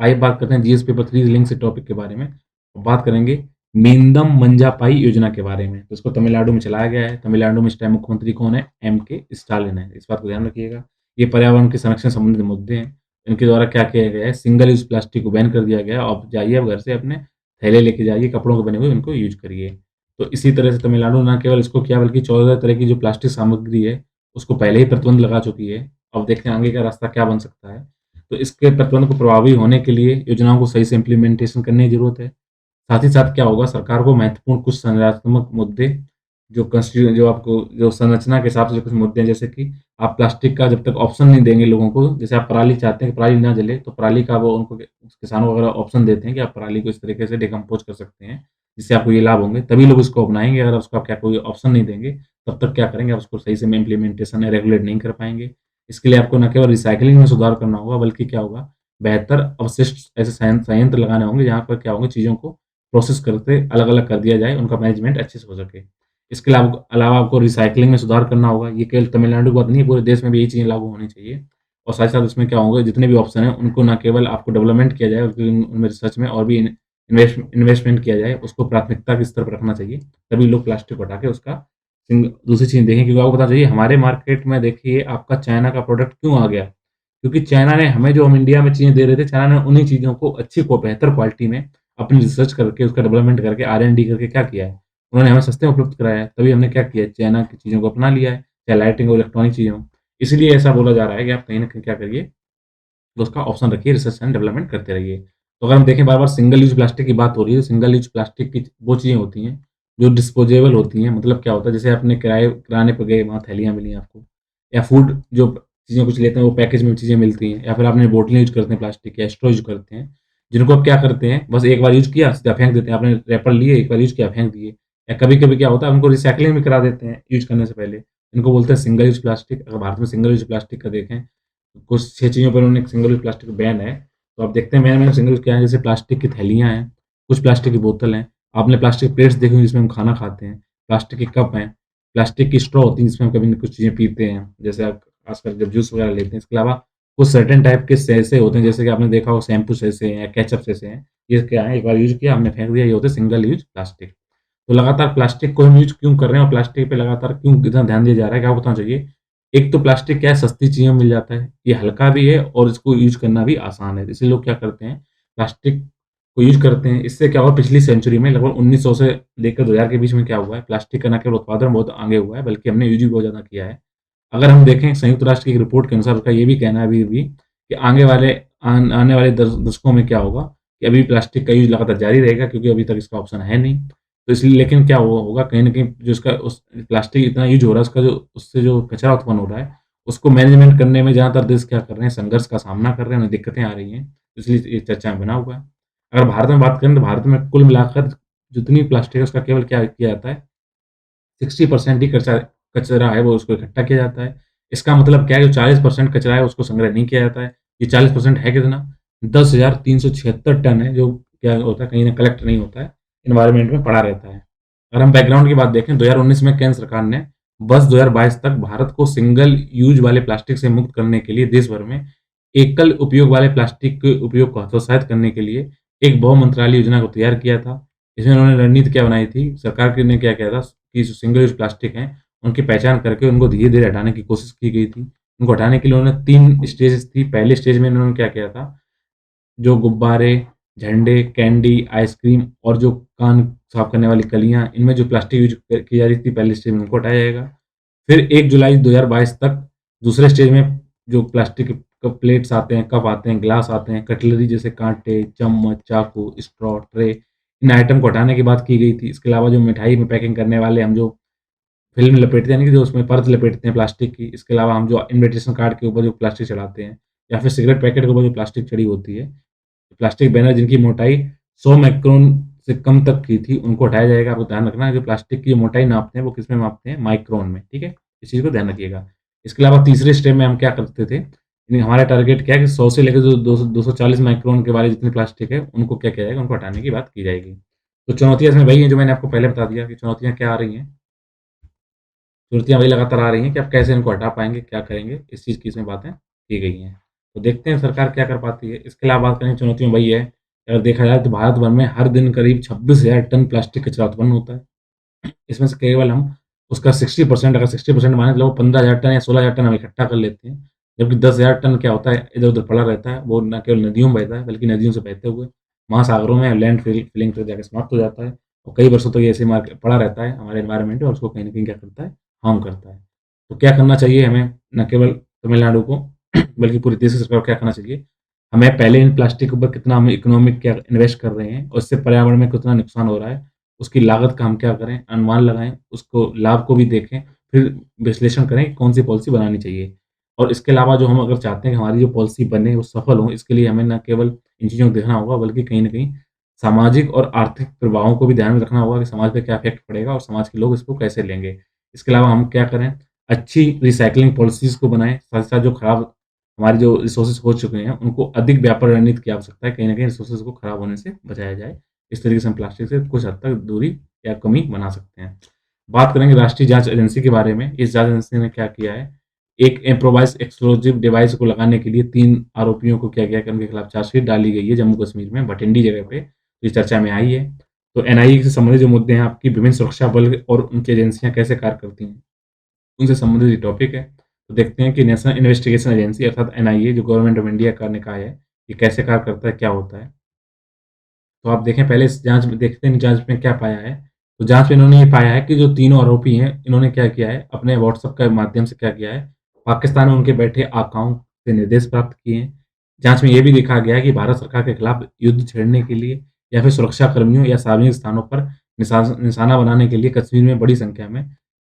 आइए बात करते हैं जीएस पेपर 3 लिंक से टॉपिक के बारे में। बात करेंगे मींदम मंजापाई योजना के बारे में। तो इसको तमिलनाडु में चलाया गया है। तमिलनाडु में इस टाइम मुख्यमंत्री कौन है? एम.के. स्टालिन है। इस बात को ध्यान रखिएगा। ये पर्यावरण के संरक्षण से संबंधित मुद्दे हैं। इनके द्वारा क्या किया गया है? सिंगल यूज़ प्लास्टिक को बैन कर दिया गया है। आप जाइए, आप घर से अपने थैले लेके जाइए, कपड़ों के बने हुए, उनको यूज़ करिए। तो इसी तरह से तमिलनाडु ना केवल इसको किया बल्कि 14 तरह की जो प्लास्टिक सामग्री है, उसको पहले ही प्रतिबंध लगा चुकी है। अब देखते हैं आगे का रास्ता क्या बन सकता है। तो इसके प्रतिबंध को प्रभावी होने के लिए योजनाओं को सही से इम्प्लीमेंटेशन करने की ज़रूरत है। साथ ही साथ क्या होगा, सरकार को महत्वपूर्ण कुछ संरचनात्मक मुद्दे जो आपको जो संरचना के हिसाब से जो कुछ मुद्दे हैं, जैसे कि आप प्लास्टिक का जब तक ऑप्शन नहीं देंगे लोगों को, जैसे आप पराली चाहते हैं कि पराली ना जले, तो पराली का वो उनको किसानों को अगर ऑप्शन देते हैं कि आप पराली को इस तरीके से डिकम्पोज़ कर सकते हैं, जिससे आपको ये लाभ होंगे, तभी लोग इसको अपनाएँगे। अगर उसको आप क्या कोई ऑप्शन नहीं देंगे, तब तक क्या करेंगे, आप उसको सही से में इम्प्लीमेंटेशन या रेगुलेट नहीं कर पाएँगे। इसके लिए आपको न केवल रिसाइक्लिंग में सुधार करना होगा, बल्कि क्या होगा, बेहतर अवशिष्ट ऐसे संयंत्र लगाने होंगे, जहाँ पर क्या होंगे, चीज़ों को प्रोसेस करके अलग-अलग कर दिया जाए, उनका मैनेजमेंट अच्छे से हो सके। इसके अलावा आपको रिसाइक्लिंग में सुधार करना होगा। ये केवल तमिलनाडु की बात नहीं है, पूरे देश में भी यही चीज़ें लागू होनी चाहिए। और साथ ही साथ उसमें क्या होंगे, जितने भी ऑप्शन हैं, उनको ना केवल आपको डेवलपमेंट किया जाए, बल्कि उनमें रिसर्च में और भी इन्वेस्टमेंट किया जाए, उसको प्राथमिकता के स्तर पर रखना चाहिए। तभी लोग प्लास्टिक को हटा के उसका दूसरी चीज़ देखें, क्योंकि आपको पता चाहिए हमारे मार्केट में देखिए आपका चाइना का प्रोडक्ट क्यों आ गया? क्योंकि चाइना ने हमें जो हम इंडिया में चीज़ें दे रहे थे, चाइना ने उन्हीं चीज़ों को अच्छी को बेहतर क्वालिटी में अपनी रिसर्च करके उसका डेवलपमेंट करके R&D करके क्या किया है? उन्होंने हमें सस्ते में उपलब्ध कराया है, तभी हमने क्या किया है, चाइना की चीज़ों को अपना लिया है, चाहे लाइटिंग हो, इलेक्ट्रॉनिक चीज़ें हों। इसीलिए ऐसा बोला जा रहा है कि आप कहीं न कहीं क्या करिए, तो उसका ऑप्शन रखिए, रिसर्च एंड डेवलपमेंट करते रहिए। तो अगर हम देखें बार-बार सिंगल यूज़ प्लास्टिक की बात हो रही है, तो सिंगल यूज़ प्लास्टिक की वो चीज़ें होती हैं, जो डिस्पोजेबल होती हैं। मतलब क्या होता है, जैसे आपने किराने पे गए, वहाँ थैलियाँ मिली आपको, या फूड जो चीज़ें कुछ लेते हैं, वो पैकेज में चीज़ें मिलती हैं, या फिर आपने बोतलें यूज़ करते हैं प्लास्टिक या स्ट्रॉ यूज़ करते हैं, जिनको आप क्या करते हैं, बस एक बार यूज़ किया, सीधा फेंक देते हैं। आपने रैपर लिए, एक बार यूज़ किया, फेंक दिए। या कभी-कभी क्या होता है, उनको रिसाइक्लिंग भी करा देते हैं यूज़ करने से पहले। इनको बोलते हैं सिंगल यूज़ प्लास्टिक। अगर भारत में सिंगल यूज़ प्लास्टिक का देखें, तो कुछ 6 चीज़ों पर उन्होंने सिंगल यूज़ प्लास्टिक बैन है। तो आप देखते हैं मेन-मेन सिंगल यूज़ क्या है, जैसे प्लास्टिक की थैलियाँ हैं, कुछ प्लास्टिक की बोतल हैं, आपने प्लास्टिक प्लेट्स देखी होंगी जिसमें हम खाना खाते हैं, प्लास्टिक के कप हैं, प्लास्टिक की स्ट्रॉ होती है जिसमें हम कभी न कुछ चीज़ें पीते हैं, जैसे आप खासकर जब जूस वगैरह लेते हैं। इसके अलावा कुछ सर्टेन टाइप के सेसे होते हैं, जैसे कि आपने देखा हो शैम्पू सेसे हैं या केचअप सेसे हैं। ये क्या है, एक बार यूज़ किया, हमने फेंक दिया, ये होते हैं सिंगल यूज़ प्लास्टिक। तो लगातार प्लास्टिक को हम यूज़ क्यों कर रहे हैं और प्लास्टिक पे लगातार क्यों इतना ध्यान दिया जा रहा है, क्या बताना चाहिए? एक तो प्लास्टिक क्या है, सस्ती चीज़ों में मिल जाता है, ये हल्का भी है और इसको यूज़ करना भी आसान है। इसलिए लोग क्या करते हैं, प्लास्टिक को यूज़ करते हैं। इससे क्या हुआ, पिछली सेंचुरी में लगभग 1900 से लेकर 2000 के बीच में क्या हुआ है, प्लास्टिक का न केवल उत्पादन बहुत आगे हुआ है, बल्कि हमने यूज़ भी बहुत ज़्यादा किया है। अगर हम देखें संयुक्त राष्ट्र की एक रिपोर्ट के अनुसार, उसका ये भी कहना है अभी भी कि आने वाले दशकों में क्या होगा, कि अभी प्लास्टिक का यूज़ लगातार जारी रहेगा, क्योंकि अभी तक इसका ऑप्शन है नहीं। तो इसलिए लेकिन क्या वो होगा, कहीं न कहीं जो इसका उस प्लास्टिक इतना यूज़ हो रहा है, उसका जो उससे जो कचरा उत्पन्न हो रहा है, उसको मैनेजमेंट करने में ज़्यादातर देश क्या कर रहे हैं, संघर्ष का सामना कर रहे हैं, उन्हें दिक्कतें आ रही हैं। इसलिए ये चर्चा में बना हुआ है। अगर भारत में बात करें, तो भारत में कुल मिलाकर जितनी प्लास्टिक है, उसका केवल क्या किया जाता है, 60% ही कचरा कचरा है वो उसको इकट्ठा किया जाता है। इसका मतलब क्या है, जो 40% कचरा है उसको संग्रह नहीं किया जाता है। ये 40% है कितना? 10,376 टन है, जो क्या होता है, कहीं न कलेक्ट नहीं होता है, एनवायरनमेंट में पड़ा रहता है। अगर हम बैकग्राउंड की बात देखें, 2019 में केंद्र सरकार ने वर्ष 2022 तक भारत को सिंगल यूज़ वाले प्लास्टिक से मुक्त करने के लिए देश भर में एकल उपयोग वाले प्लास्टिक के उपयोग को हतोत्साहित करने के लिए एक बहु मंत्रालय योजना को तैयार किया था। इसमें उन्होंने रणनीति क्या बनाई थी, सरकार की ने क्या किया था कि जो सिंगल यूज़ प्लास्टिक हैं, उनकी पहचान करके उनको धीरे-धीरे हटाने की कोशिश की गई थी। उनको हटाने के लिए उन्होंने 3 स्टेजेज़ थी। पहले स्टेज में इन्होंने क्या किया था, जो गुब्बारे, झंडे, कैंडी, आइसक्रीम और जो कान साफ करने वाली कलियाँ, इनमें जो प्लास्टिक यूज़ की जा रही थी पहले स्टेज में, उनको हटाया जाएगा। फिर 1 जुलाई 2022 तक दूसरे स्टेज में जो प्लास्टिक के प्लेट्स आते हैं, कप आते हैं, ग्लास आते हैं, कटलरी जैसे काँटे, चम्मच, चाकू, स्ट्रॉ, ट्रे, इन आइटम को हटाने की बात की गई थी। इसके अलावा जो मिठाई में पैकिंग करने वाले हम जो फ़िल्म लपेटते हैं, यानी कि जो उसमें परत लपेटते हैं प्लास्टिक की, इसके अलावा हम जो इन्विटेशन कार्ड के ऊपर जो प्लास्टिक चढ़ाते हैं, या फिर सिगरेट पैकेट के ऊपर जो प्लास्टिक चढ़ी होती है, प्लास्टिक बैनर जिनकी मोटाई 100 माइक्रोन से कम तक की थी, उनको हटाया जाएगा। आपको ध्यान रखना है, जो प्लास्टिक की जो मोटाई नापते हैं, वो किसमें मापते हैं? माइक्रोन में, ठीक है? इस चीज़ को ध्यान रखिएगा। इसके अलावा तीसरे स्टेप में हम क्या करते थे, यानी हमारा टारगेट क्या है कि 100 से लेकर जो 240 माइक्रोन के वाले जितने प्लास्टिक है, उनको क्या किया जाएगा, उनको हटाने की बात की जाएगी। तो चुनौतियाँ इसमें वही हैं जो मैंने आपको पहले बता दिया कि चुनौतियाँ क्या आ रही हैं। चुनौतियाँ वही लगातार आ रही हैं कि आप कैसे इनको हटा पाएँगे, क्या करेंगे? इस चीज़ की इसमें बातें की गई हैं। तो देखते हैं सरकार क्या कर पाती है। इसके अलावा बात करें, चुनौतियाँ वही है, अगर देखा जाए तो भारत भर में हर दिन करीब 26,000 टन प्लास्टिक कचरा उत्पन्न होता है। इसमें से केवल हम उसका 60%, अगर 60% माने तो लगभग 15,000 टन या 16,000 टन हम इकट्ठा कर लेते हैं। जबकि 10,000 टन क्या होता है, इधर-उधर पड़ा रहता है। वो ना केवल नदियों में बहता है, बल्कि नदियों से बहते हुए महासागरों में फिलिंग पे जाके समाप्त हो जाता है और कई वर्षों तक ये ऐसे ही पड़ा रहता है हमारे एनवायरनमेंट में, और उसको कहीं न कहीं क्या करता है, हार्म करता है। तो क्या करना चाहिए हमें, न केवल तमिलनाडु को बल्कि पूरे देश की सरकार को क्या करना चाहिए? हमें पहले इन प्लास्टिक के ऊपर कितना हम इकोनॉमिक क्या इन्वेस्ट कर रहे हैं और इससे पर्यावरण में कितना नुकसान हो रहा है, उसकी लागत का हम क्या करें, अनुमान लगाएँ, उसको लाभ को भी देखें, फिर विश्लेषण करें कि कौन-सी पॉलिसी बनानी चाहिए। और इसके अलावा जो हम अगर चाहते हैं कि हमारी जो पॉलिसी बने वो सफल हो, इसके लिए हमें न केवल इन चीज़ों को देखना होगा, बल्कि कहीं न कहीं सामाजिक और आर्थिक प्रभावों को भी ध्यान में रखना होगा कि समाज पे क्या इफ़ेक्ट पड़ेगा और समाज के लोग इसको कैसे लेंगे। इसके अलावा हम क्या करें, अच्छी रिसाइक्लिंग पॉलिसीज़ को बनाएँ, साथ ही साथ जो खराब हमारे जो रिसोर्सेज़ हो चुके हैं, उनको अधिक व्यापक रणनीति की आवश्यकता है, कहीं न कहीं रिसोर्सेज़ को खराब होने से बचाया जाए। इस तरीके से हम प्लास्टिक से कुछ हद तक दूरी या कमी बना सकते हैं। बात करेंगे राष्ट्रीय जाँच एजेंसी के बारे में। इस जाँच एजेंसी ने क्या किया है, एक इम्प्रोवाइज़्ड एक्सप्लोजिव डिवाइस को लगाने के लिए 3 आरोपियों को क्या किया कि उनके खिलाफ चार्जशीट डाली गई है जम्मू-कश्मीर में भटिंडी जगह पे, ये चर्चा में आई है। तो एनआईए से संबंधित जो मुद्दे हैं आपकी विभिन्न सुरक्षा बल और उनकी एजेंसियाँ कैसे कार्य करती हैं, उनसे संबंधित ये टॉपिक है। तो देखते हैं कि नेशनल इन्वेस्टिगेशन एजेंसी अर्थात एनआईए जो गवर्नमेंट ऑफ इंडिया का निकाय है, ये कैसे कार्य करता है, क्या होता है? तो आप देखें पहले इस जाँच में देखते हैं जाँच में क्या पाया है। तो जाँच में इन्होंने ये पाया है कि जो तीनों आरोपी हैं, इन्होंने क्या किया है, अपने व्हाट्सएप के माध्यम से क्या किया है, पाकिस्तान में उनके बैठे आकाओं से निर्देश प्राप्त किए हैं। जाँच में ये भी देखा गया है कि भारत सरकार के खिलाफ युद्ध छेड़ने के लिए या फिर सुरक्षा कर्मियों या सार्वजनिक स्थानों पर निशाना बनाने के लिए कश्मीर में बड़ी संख्या में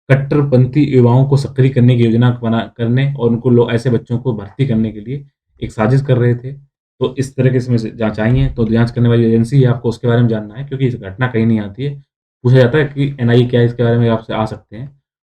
कट्टरपंथी युवाओं को सक्रिय करने की योजना बना करने और उनको ऐसे बच्चों को भर्ती करने के लिए एक साजिश कर रहे थे। तो इस तरह के इसमें से जाँच आई है, तो जाँच करने वाली एजेंसी है, आपको उसके बारे में जानना है क्योंकि इस घटना कहीं नहीं आती है। पूछा जाता है कि एनआईए क्या है? इसके बारे में आपसे आ सकते हैं।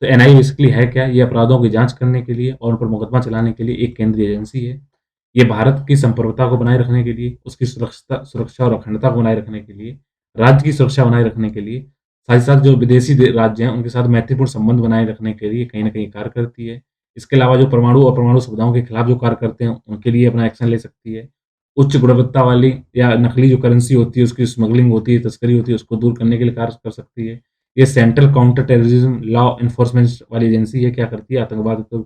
तो एनआईए बेसिकली है क्या? ये अपराधों की जाँच करने के लिए और उन पर मुकदमा चलाने के लिए एक केंद्रीय एजेंसी है। ये भारत की संप्रभुता को बनाए रखने के लिए, उसकी सुरक्षा और अखंडता को बनाए रखने के लिए, राज्य की सुरक्षा बनाए रखने के लिए, साथ ही साथ जो विदेशी राज्य हैं, उनके साथ मैत्रीपूर्ण संबंध बनाए रखने के लिए कहीं न कहीं कार्य करती है। इसके अलावा जो परमाणु और परमाणु सुविधाओं के खिलाफ जो कार्य करते हैं, उनके लिए अपना एक्शन ले सकती है। उच्च गुणवत्ता वाली या नकली जो करेंसी होती है, उसकी स्मगलिंग होती है, तस्करी होती है, उसको दूर करने के लिए कार्य कर सकती है। ये central counter terrorism law enforcement वाली एजेंसी है, क्या करती है? आतंकवाद को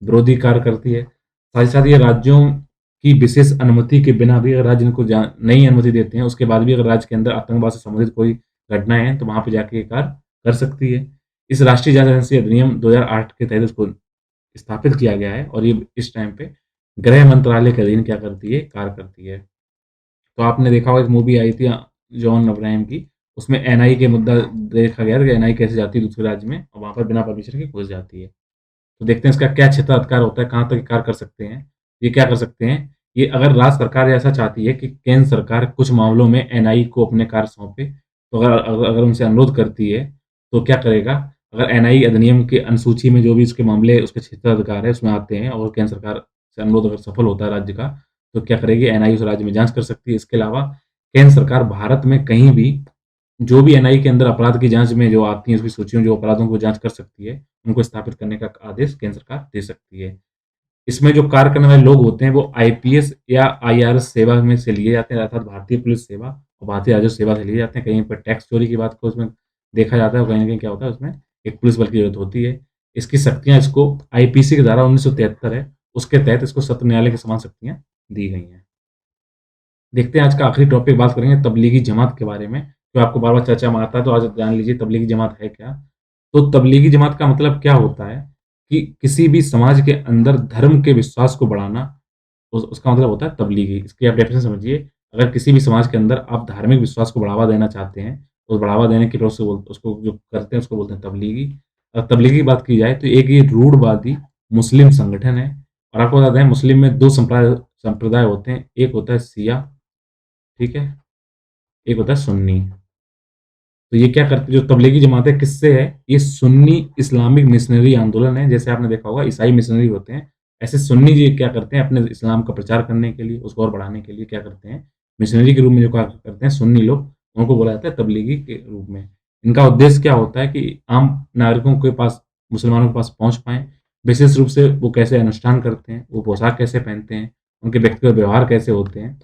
विरोधी कार्य करती है। साथ ही साथ ये राज्यों की विशेष अनुमति के बिना भी अगर राज्य इनको नहीं अनुमति देते हैं, उसके बाद भी अगर राज्य के अंदर आतंकवाद से संबंधित कोई घटनाएँ हैं, तो वहाँ पे जाके ये कार्य कर सकती है। इस राष्ट्रीय जाँच एजेंसी अधिनियम 2008 के तहत इसको स्थापित किया गया है और ये इस टाइम पे गृह मंत्रालय के अधीन क्या करती है? कार्य करती है। तो आपने देखा होगा एक मूवी आई थी जॉन अब्राहम की, उसमें एनआई के मुद्दा देखा गया था कि एनआई कैसे जाती है दूसरे राज्य में और वहाँ पर बिना परमिशन के घुस जाती है। तो देखते हैं इसका क्या क्षेत्राधिकार होता है, कहाँ तक ये कार्य कर सकते हैं। ये क्या कर सकते हैं, ये अगर राज्य सरकार ऐसा चाहती है कि केंद्र सरकार कुछ मामलों में एनआई को अपने कार्य सौंपे, तो अगर अगर अगर उनसे अनुरोध करती है, तो क्या करेगा? अगर एनआई अधिनियम की अनुसूची में जो भी उसके मामले उसके क्षेत्राधिकार है, उसमें आते हैं और केंद्र सरकार से अनुरोध अगर सफल होता है राज्य का, तो क्या करेगी? एनआई उस राज्य में जाँच कर सकती है। इसके अलावा केंद्र सरकार भारत में कहीं भी जो भी एनआई के अंदर अपराध की जाँच में जो आती हैं, उसकी सूची में जो अपराधों को जाँच कर सकती है, उनको स्थापित करने का आदेश केंद्र सरकार दे सकती है। इसमें जो कार्य करने वाले लोग होते हैं, वो आईपीएस या आईआरएस सेवा में से लिए जाते हैं, अर्थात भारतीय पुलिस सेवा और भारतीय राजस्व सेवा से लिए जाते हैं। कहीं पर टैक्स चोरी की बात को उसमें देखा जाता है और कहीं न कहीं क्या होता है उसमें एक पुलिस बल की ज़रूरत होती है। इसकी शक्तियाँ इसको आईपीसी की धारा 1973 है, उसके तहत इसको सत्र न्यायालय की समान शक्तियाँ दी गई हैं। देखते हैं आज का आखिरी टॉपिक बात करेंगे तबलीगी जमात के बारे में, जो आपको बार-बार चर्चा में आता है, तो आज जान लीजिए तबलीगी जमात है क्या? तो तबलीगी जमात का मतलब क्या होता है कि किसी भी समाज के अंदर धर्म के विश्वास को बढ़ाना, उसका मतलब होता है तबलीगी। इसकी आप डेफिनेशन समझिए, अगर किसी भी समाज के अंदर आप धार्मिक विश्वास को बढ़ावा देना चाहते हैं, तो बढ़ावा देने की प्रोसेस उसको जो करते हैं, उसको बोलते हैं तबलीगी। तबलीगी की बात की जाए, तो एक ये रूढ़वादी मुस्लिम संगठन है और आपको बता दें, मुस्लिम में 2 संप्रदाय होते हैं, एक होता है शिया, ठीक है? एक होता है सुन्नी। तो ये क्या करते जो तबलीगी जमात है किससे है? ये सुन्नी इस्लामिक मिशनरी आंदोलन है। जैसे आपने देखा होगा ईसाई मिशनरी होते हैं, ऐसे सुन्नी जी क्या करते हैं अपने इस्लाम का प्रचार करने के लिए, उसको और बढ़ाने के लिए क्या करते हैं, मिशनरी के रूप में जो कार्य करते हैं सुन्नी लोग, उनको बोला जाता है तबलीगी के रूप में। इनका उद्देश्य क्या होता है कि आम नागरिकों के पास, मुसलमानों के पास पहुँच पाएँ, विशेष रूप से वो कैसे अनुष्ठान करते हैं, वो पोशाक कैसे पहनते हैं, उनके व्यक्तिगत व्यवहार कैसे होते हैं।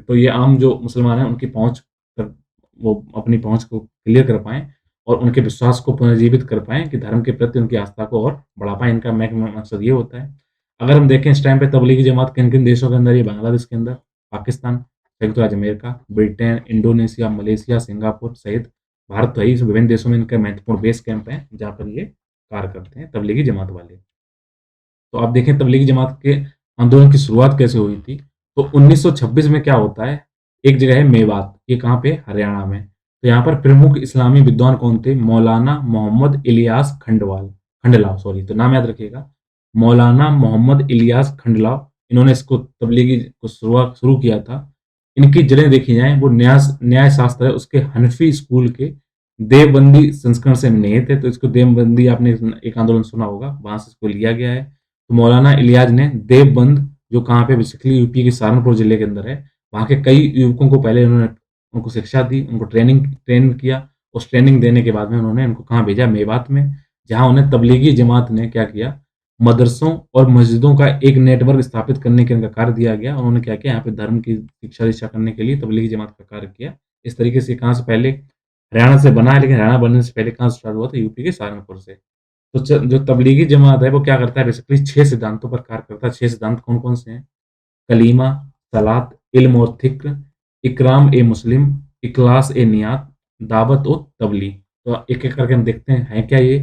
तो ये आम जो मुसलमान हैं उनकी पहुँच तक, वो अपनी पहुँच को क्लियर कर पाएँ और उनके विश्वास को पुनर्जीवित कर पाएँ कि धर्म के प्रति उनकी आस्था को और बढ़ा पाएँ, इनका मेन मकसद ये होता है। अगर हम देखें इस टाइम पे तबलीगी जमात किन-किन देशों के अंदर, ये बांग्लादेश के अंदर, पाकिस्तान, संयुक्त राज्य America, Britain, Indonesia, Malaysia, Singapore सहित भारत सहित विभिन्न देशों में इनके महत्वपूर्ण बेस कैंप हैं, जहाँ पर ये कार्य करते हैं तबलीगी जमात वाले। तो आप देखें तबलीगी जमात के आंदोलन की शुरुआत कैसे हुई थी। तो 1926 में क्या होता है, एक जगह है मेवात, ये कहाँ पे? हरियाणा में। तो यहाँ पर प्रमुख इस्लामी विद्वान कौन थे? मौलाना मोहम्मद इलियास खंडलाव सॉरी, तो नाम याद रखिएगा, मौलाना मोहम्मद इलियास खंडलाव। इन्होंने इसको तबलीगी को शुरू किया था। इनकी जड़ें देखी जाएँ, वो न्याय शास्त्र है, उसके हनफी स्कूल के देवबंदी संस्करण से निहित है, तो इसको देवबंदी, आपने एक आंदोलन सुना होगा, वहाँ से इसको लिया गया है। तो मौलाना इलियास ने देवबंद, जो कहाँ पे? बेसिकली यूपी के सहारनपुर जिले के अंदर है, वहाँ के कई युवकों को पहले उन्होंने उनको शिक्षा दी, उनको ट्रेन किया। उस ट्रेनिंग देने के बाद में उन्होंने उनको कहाँ भेजा? मेवात में, जहाँ उन्हें तबलीगी जमात ने क्या किया? मदरसों और मस्जिदों का एक नेटवर्क स्थापित करने का इनका कार्य दिया गया। उन्होंने क्या किया? यहाँ पे धर्म की शिक्षा-दीक्षा करने के लिए तबलीगी जमात का कार्य किया। इस तरीके से कहाँ से? पहले हरियाणा से बना है, लेकिन हरियाणा बनने से पहले कहाँ से स्टार्ट हुआ था? यूपी के सहारनपुर से। तो जो तबलीगी जमात है वो क्या करता है? बेसिकली 6 सिद्धांतों पर कार्य करता है। 6 सिद्धांत कौन-कौन से हैं? कलीमा, सलात, इल्म और फ़िक्र, इकराम ए मुस्लिम, इखलास ए नियात, दावत और तबलीग। तो एक-एक करके हम देखते हैं, है क्या ये?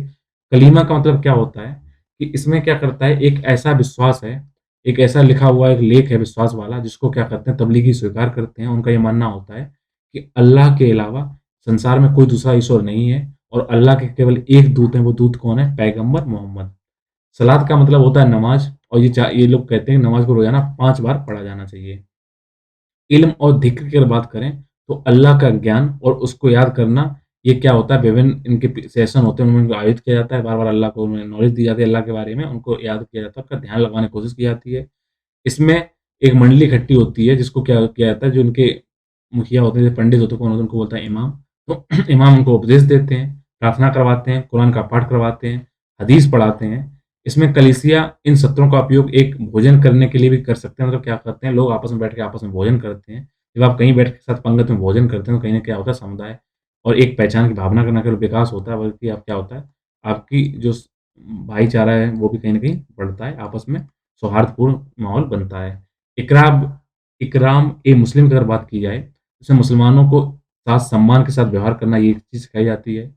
कलीमा का मतलब क्या होता है कि इसमें क्या करता है, एक ऐसा विश्वास है, एक ऐसा लिखा हुआ एक लेख है विश्वास वाला, जिसको क्या करते हैं तबलीगी स्वीकार करते हैं। उनका ये मानना होता है कि अल्लाह के अलावा संसार में कोई दूसरा ईश्वर नहीं है और अल्लाह के केवल एक दूत हैं, वो दूत कौन है? पैगंबर मोहम्मद। सलात का मतलब होता है नमाज, और ये लोग कहते हैं नमाज को रोजाना 5 बार पढ़ा जाना चाहिए। इल्म और ज़िक्र की अगर बात करें, तो अल्लाह का ज्ञान और उसको याद करना, ये क्या होता है, विभिन्न इनके सेशन होते हैं, उनमें इनको आयोजित किया जाता है, बार-बार अल्लाह को उन्हें नॉलेज दी जाती है अल्लाह के बारे में, उनको याद किया जाता है, उनका ध्यान लगवाने की कोशिश की जाती है। इसमें एक मंडली इकट्ठी होती है, जिसको क्या किया जाता है, जो उनके मुखिया होते हैं, पंडित होते हैं, कौन होते हैं, उनको बोलता है इमाम। तो इमाम उनको उपदेश देते हैं, प्रार्थना करवाते हैं, कुरान का पाठ करवाते हैं, हदीस पढ़ाते हैं। इसमें कलीसिया इन सत्रों का उपयोग एक भोजन करने के लिए भी कर सकते हैं, मतलब क्या करते हैं, लोग आपस में बैठ के आपस में भोजन करते हैं। जब आप कहीं बैठ के साथ पंगत में भोजन करते हैं, तो कहीं न क्या होता है, समुदाय और एक पहचान की भावना का न केवल विकास होता है, बल्कि आप क्या होता है, आपकी जो भाईचारा है, वो भी कहीं न कहीं बढ़ता है, आपस में सौहार्दपूर्ण माहौल बनता है। इकराब इकराम-ए-मुस्लिम की अगर बात की जाए, इसमें मुसलमानों को साथ सम्मान के साथ व्यवहार करना, ये एक चीज़ सिखाई जाती है।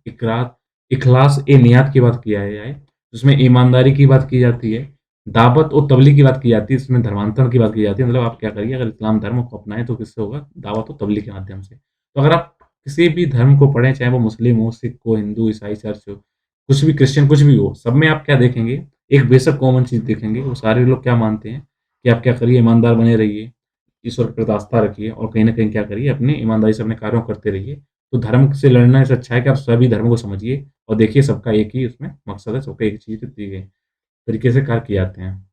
इखलास-ए-नियात की बात किया जाए, उसमें ईमानदारी की बात की जाती है। दावत और तबलीग की बात की जाती है, इसमें धर्मांतरण की बात की जाती है, मतलब आप क्या करिए, अगर इस्लाम धर्म को अपनाएँ तो किससे होगा? दावत और तबलीग के माध्यम से। तो अगर आप किसी भी धर्म को पढ़ें, चाहे वो मुस्लिम हो, सिख हो, हिंदू, ईसाई, चर्च हो, कुछ भी क्रिश्चियन कुछ भी हो, सब में आप क्या देखेंगे? एक बेशक कॉमन चीज़ देखेंगे, वो सारे लोग क्या मानते हैं कि आप क्या करिए, ईमानदार बने रहिए, ईश्वर के प्रति आस्था रखिए और कहीं न कहीं क्या करिए, अपनी ईमानदारी से अपने कार्यों को करते रहिए। तो धर्म से लड़ने से अच्छा है कि आप सभी धर्मों को समझिए और देखिए सबका एक ही उसमें मकसद है, सबको एक चीज़ दी गई तरीके से कार्य किए जाते हैं।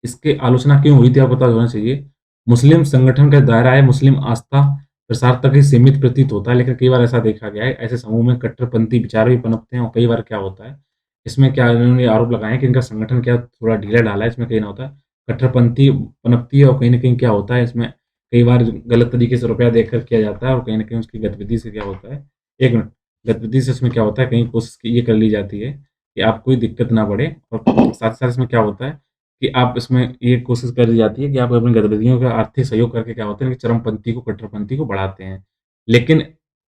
इसकी आलोचना क्यों हुई थी, आपको पता होना चाहिए। मुस्लिम संगठन का दायरा है मुस्लिम आस्था प्रसार तक ही सीमित प्रतीत होता है, लेकिन कई बार ऐसा देखा गया है, ऐसे समूह में कट्टरपंथी विचार भी पनपते हैं और कई बार क्या होता है, इसमें क्या इन्होंने आरोप लगाए हैं कि इनका संगठन क्या थोड़ा ढीला-ढाला है, इसमें कहीं न होता है, कट्टरपंथी पनपती है और कहीं न कहीं क्या होता है, इसमें कई बार गलत तरीके से रुपया देकर किया जाता है और कहीं न कहीं उसकी गतिविधि से क्या होता है, 1 मिनट, गतिविधि से इसमें क्या होता है, कहीं कोशिश ये कर ली जाती है कि आपको कोई दिक्कत ना बढ़े और साथ-साथ इसमें क्या होता है कि आप इसमें ये कोशिश करी जाती है कि आप अपनी गतिविधियों का आर्थिक सहयोग करके क्या होता है कि चरमपंथी को, कट्टरपंथी को बढ़ाते हैं। लेकिन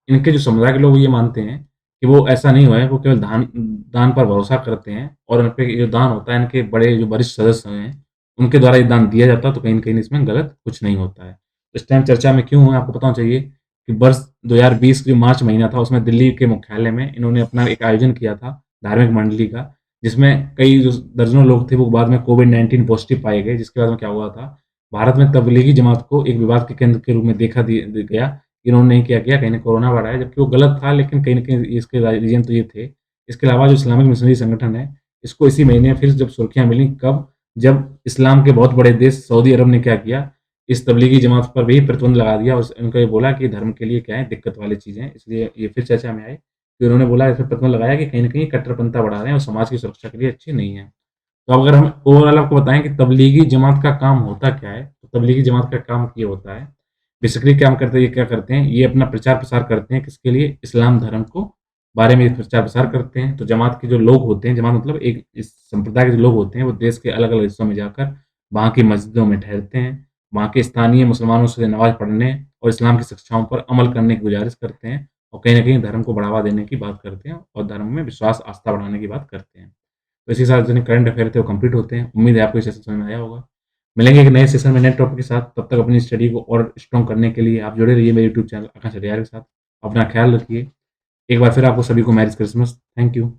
इनके जो समुदाय के लोग ये मानते हैं कि वो ऐसा नहीं हुआ है, वो केवल दान पर भरोसा करते हैं और इन पे जो दान होता है, इनके बड़े जो वरिष्ठ सदस्य हैं, उनके द्वारा ये दान दिया जाता है, तो कहीं न कहीं इसमें गलत कुछ नहीं होता है। इस टाइम चर्चा में क्यों है, आपको पता होना चाहिए कि वर्ष 2020 जो मार्च महीना था, उसमें दिल्ली के मुख्यालय में इन्होंने अपना एक आयोजन किया था, धार्मिक मंडली का, जिसमें कई जो दर्जनों लोग थे वो बाद में कोविड-19 पॉज़िटिव पाए गए, जिसके बाद में क्या हुआ था, भारत में तब्लीगी जमात को एक विवाद के केंद्र के रूप में देखा गया। इन्होंने क्या किया, कहीं न कोरोना बढ़ाया, जबकि वो गलत था, लेकिन कहीं न कहीं इसके रीज़न तो ये थे। इसके अलावा जो इस्लामिक मिशनरी संगठन है, इसको इसी महीने फिर जब सुर्खियाँ मिली, कब? जब इस्लाम के बहुत बड़े देश सऊदी अरब ने क्या किया, इस तब्लीगी जमात पर भी प्रतिबंध लगा दिया और उनको ये बोला कि धर्म के लिए क्या है, दिक्कत वाली चीज़ें हैं, इसलिए ये फिर चर्चा में आए। फिर उन्होंने बोला, इस पे प्रतिबंध लगाया कि कहीं न कहीं कट्टरपंथा बढ़ा रहे हैं और समाज की सुरक्षा के लिए अच्छी नहीं है। तो अब अगर हम ओवरऑल आपको बताएँ कि तब्लीगी जमात का काम होता क्या है? तो तब्लीगी जमात का काम ये होता है, बेसिकली काम करते हैं, ये क्या करते हैं, ये अपना प्रचार-प्रसार करते हैं, किसके लिए? इस्लाम धर्म को बारे में प्रचार-प्रसार करते हैं। तो जमात के जो लोग होते हैं, जमात मतलब एक इस संप्रदाय के जो लोग होते हैं, वो देश के अलग-अलग हिस्सों में जाकर वहाँ की मस्जिदों में ठहरते हैं, वहाँ के स्थानीय मुसलमानों से नमाज़ पढ़ने और इस्लाम की शिक्षाओं पर अमल करने की गुज़ारिश करते हैं और कहीं न कहीं धर्म को बढ़ावा देने की बात करते हैं और धर्म में विश्वास, आस्था बढ़ाने की बात करते हैं। तो इसी के साथ जितने करंट अफेयर थे वो कंप्लीट होते हैं। उम्मीद है आपको ये सेशन समझ में आया होगा। मिलेंगे एक नए सेशन में नए टॉपिक के साथ, तब तक अपनी स्टडी को और स्ट्रॉन्ग करने के लिए आप जुड़े रहिए मेरे यूट्यूब चैनल आकाश अडयार के साथ। अपना ख्याल रखिए। एक बार फिर आपको सभी को मैरी क्रिसमस। Thank you.